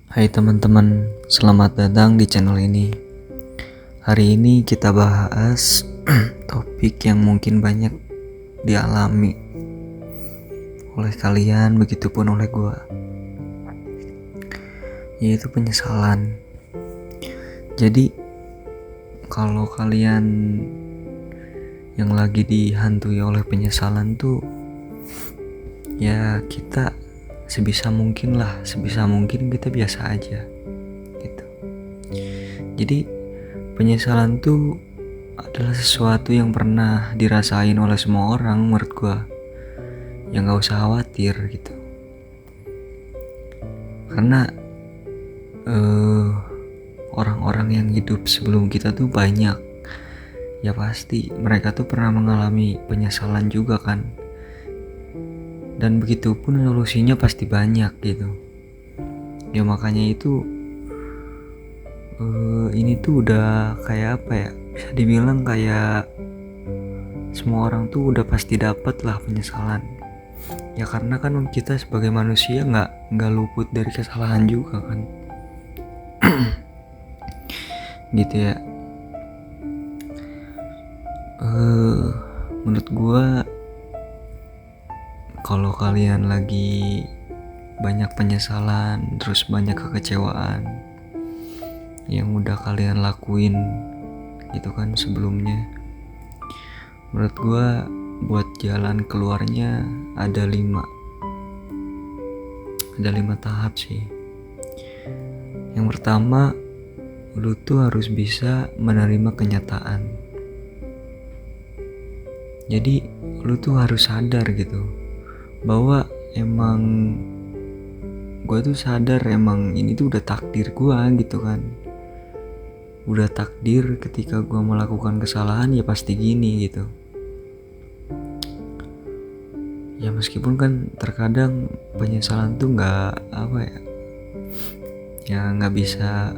Hai teman-teman, selamat datang di channel ini. Hari ini kita bahas topik yang mungkin banyak dialami oleh kalian, begitupun oleh gue, yaitu penyesalan. Jadi, kalau kalian yang lagi dihantui oleh penyesalan tuh, ya kita sebisa mungkin kita biasa aja gitu. Jadi penyesalan tuh adalah sesuatu yang pernah dirasain oleh semua orang menurut gue. Ya gak usah khawatir gitu. Karena orang-orang yang hidup sebelum kita tuh banyak. Ya pasti mereka tuh pernah mengalami penyesalan juga kan. Dan begitupun solusinya pasti banyak gitu. Ya makanya itu ini tuh udah kayak apa ya, bisa dibilang kayak semua orang tuh udah pasti dapat lah penyesalan. Ya karena kan kita sebagai manusia nggak luput dari kesalahan juga kan. Gitu ya. Menurut gue, kalau kalian lagi banyak penyesalan, terus banyak kekecewaan yang udah kalian lakuin gitu kan sebelumnya, menurut gue buat jalan keluarnya ada 5 tahap sih. Yang pertama, lu tuh harus bisa menerima kenyataan. Jadi lu tuh harus sadar gitu bahwa emang gue tuh sadar emang ini tuh udah takdir gue gitu kan. Udah takdir ketika gue melakukan kesalahan ya pasti gini gitu. Ya meskipun kan terkadang penyesalan tuh gak apa ya gak bisa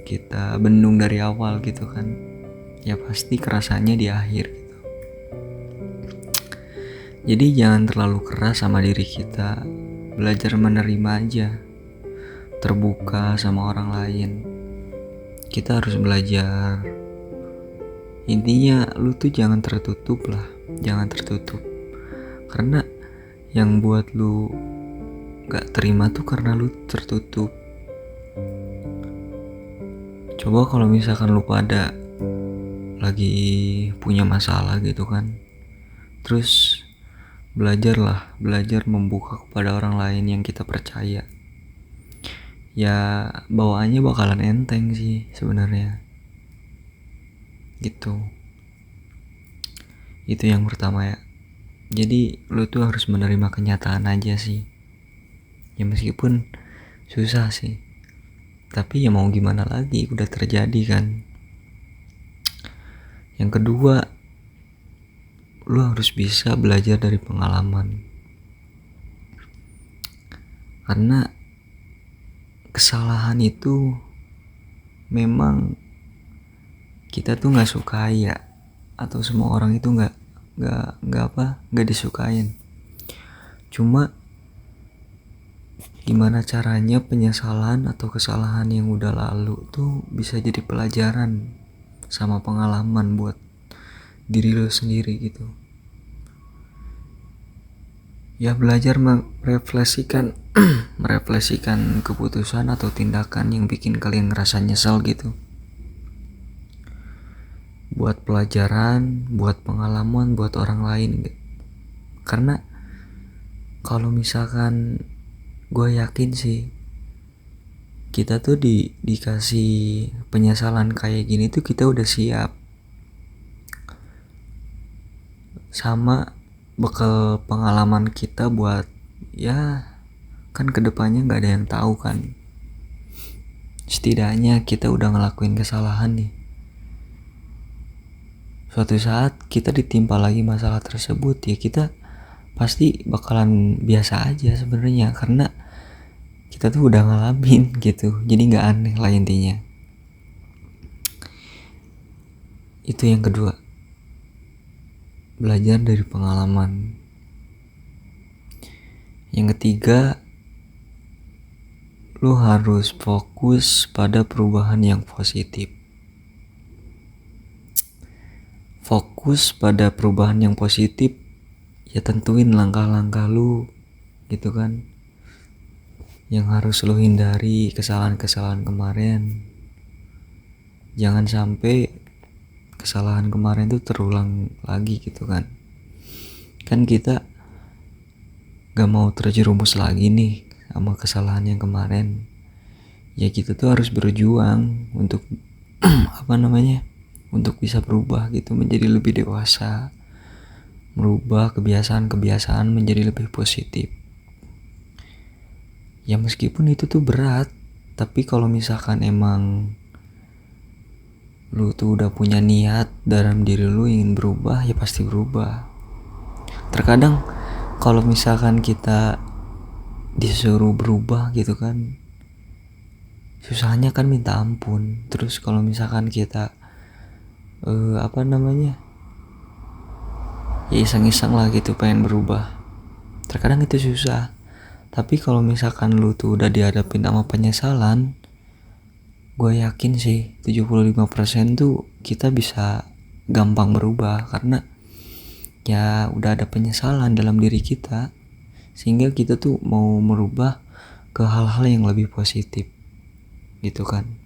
kita bendung dari awal gitu kan. Ya pasti kerasanya di akhir gitu. Jadi jangan terlalu keras sama diri kita. Belajar menerima aja, terbuka sama orang lain. Kita harus belajar. Intinya lu tuh jangan tertutup lah. Jangan tertutup. Karena yang buat lu gak terima tuh karena lu tertutup. Coba kalau misalkan lu pada lagi punya masalah gitu kan, terus belajar membuka kepada orang lain yang kita percaya. Ya bawaannya bakalan enteng sih sebenarnya. Gitu. Itu yang pertama ya. Jadi lu tuh harus menerima kenyataan aja sih. Ya meskipun susah sih, tapi ya mau gimana lagi, udah terjadi kan. Yang kedua, lu harus bisa belajar dari pengalaman. Karena kesalahan itu memang kita tuh nggak sukai ya, atau semua orang itu nggak disukain. Cuma gimana caranya penyesalan atau kesalahan yang udah lalu tuh bisa jadi pelajaran sama pengalaman buat diri lo sendiri gitu. Ya belajar merefleksikan keputusan atau tindakan yang bikin kalian ngerasa nyesel gitu. Buat pelajaran, buat pengalaman, buat orang lain gitu. Karena kalau misalkan gue yakin sih kita tuh dikasih penyesalan kayak gini tuh kita udah siap sama bekal pengalaman kita buat ya kan kedepannya nggak ada yang tahu kan. Setidaknya kita udah ngelakuin kesalahan nih. Suatu saat kita ditimpa lagi masalah tersebut, ya kita pasti bakalan biasa aja sebenarnya karena kita tuh udah ngalamin gitu. Jadi nggak aneh lah intinya. Itu yang kedua, belajar dari pengalaman. Yang ketiga, lu harus fokus pada perubahan yang positif. Fokus pada perubahan yang positif, ya tentuin langkah-langkah lu gitu kan, yang harus lu hindari kesalahan-kesalahan kemarin. Jangan sampai kesalahan kemarin tuh terulang lagi gitu kan. Kan kita gak mau terjerumus lagi nih sama kesalahan yang kemarin. Ya kita tuh harus berjuang untuk untuk bisa berubah gitu, menjadi lebih dewasa, merubah kebiasaan-kebiasaan menjadi lebih positif. Ya meskipun itu tuh berat, tapi kalau misalkan emang lu tuh udah punya niat dalam diri lu ingin berubah, ya pasti berubah. Terkadang kalau misalkan kita disuruh berubah gitu kan, susahnya kan minta ampun. Terus kalau misalkan kita ya iseng-iseng lah gitu pengen berubah, terkadang itu susah. Tapi kalau misalkan lu tuh udah dihadapin sama penyesalan, gue yakin sih 75% tuh kita bisa gampang berubah, karena ya udah ada penyesalan dalam diri kita, sehingga kita tuh mau merubah ke hal-hal yang lebih positif gitu kan.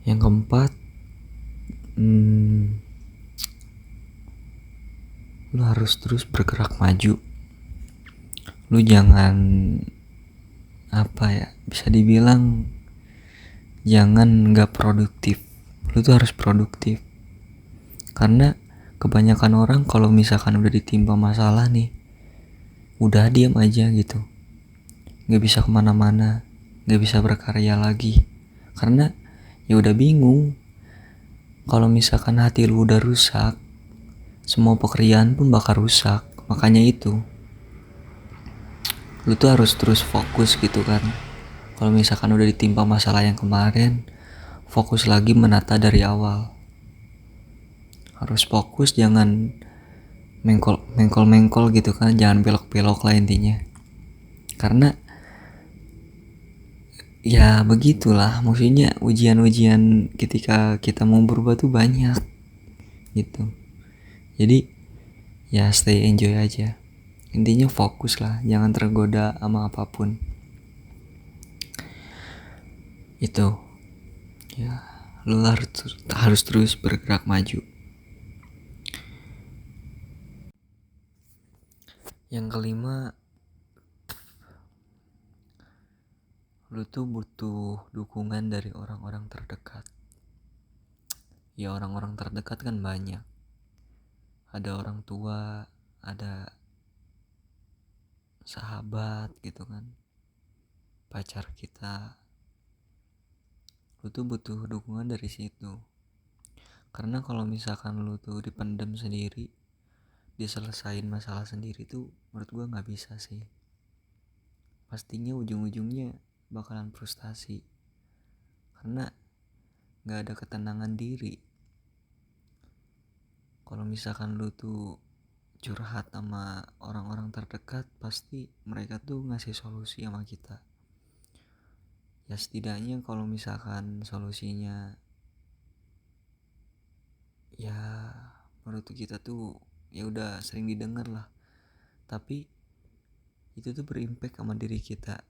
Yang keempat, lu harus terus bergerak maju. Lu jangan bisa dibilang jangan gak produktif. Lu tuh harus produktif, karena kebanyakan orang kalau misalkan udah ditimpa masalah nih, udah diam aja gitu, gak bisa kemana-mana, gak bisa berkarya lagi, karena ya udah bingung. Kalau misalkan hati lu udah rusak, semua pekerjaan pun bakal rusak. Makanya itu, lu tuh harus terus fokus gitu kan. Kalau misalkan udah ditimpa masalah yang kemarin, fokus lagi menata dari awal. Harus fokus, jangan mengkol gitu kan, jangan belok-belok lah intinya. Karena ya begitulah, maksudnya ujian-ujian ketika kita mau berubah tuh banyak gitu. Jadi ya stay enjoy aja. Intinya fokus lah, jangan tergoda sama apapun. Itu ya, lu harus terus bergerak maju. Yang kelima, lu tuh butuh dukungan dari orang-orang terdekat. Ya orang-orang terdekat kan banyak. Ada orang tua, ada sahabat gitu kan, pacar kita. Lu tuh butuh dukungan dari situ. Karena kalau misalkan lu tuh dipendam sendiri, diselesain masalah sendiri tuh menurut gua gak bisa sih. Pastinya ujung-ujungnya bakalan frustasi, karena gak ada ketenangan diri. Kalau misalkan lu tuh curhat sama orang-orang terdekat, pasti mereka tuh ngasih solusi sama kita. Ya setidaknya kalau misalkan solusinya ya menurut kita tuh ya udah sering didengar lah, tapi itu tuh berimpact sama diri kita.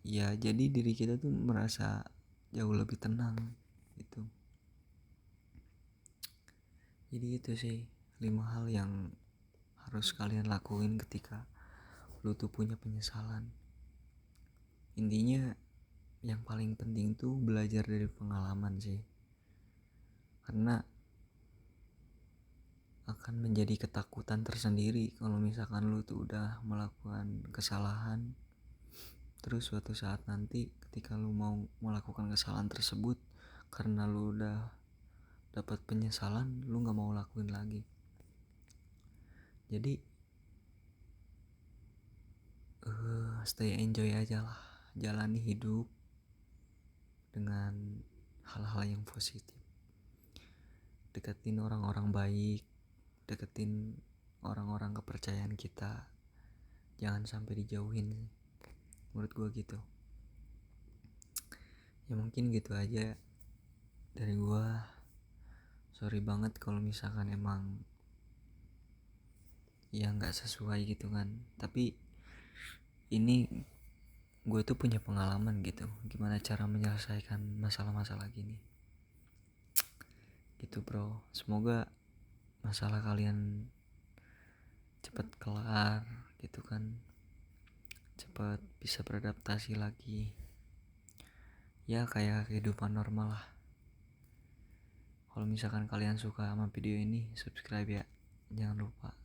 Ya jadi diri kita tuh merasa jauh lebih tenang gitu. Jadi itu sih 5 hal yang harus kalian lakuin ketika lu tuh punya penyesalan. Intinya yang paling penting tuh belajar dari pengalaman sih, karena akan menjadi ketakutan tersendiri kalau misalkan lu tuh udah melakukan kesalahan, terus suatu saat nanti ketika lu mau melakukan kesalahan tersebut, karena lu udah dapat penyesalan, lu gak mau lakuin lagi. Jadi stay enjoy aja lah, jalani hidup dengan hal-hal yang positif. Deketin orang-orang baik, deketin orang-orang kepercayaan kita, jangan sampai dijauhin. menurut gue gitu. Ya mungkin gitu aja dari gue. Sorry banget kalau misalkan emang ya nggak sesuai gitu kan, tapi ini gue tuh punya pengalaman gitu gimana cara menyelesaikan masalah-masalah gini gitu bro. Semoga masalah kalian cepet kelar gitu kan, cepet bisa beradaptasi lagi ya kayak kehidupan normal lah. Kalau misalkan kalian suka sama video ini, subscribe ya, jangan lupa.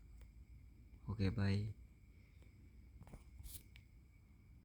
Oke, bye.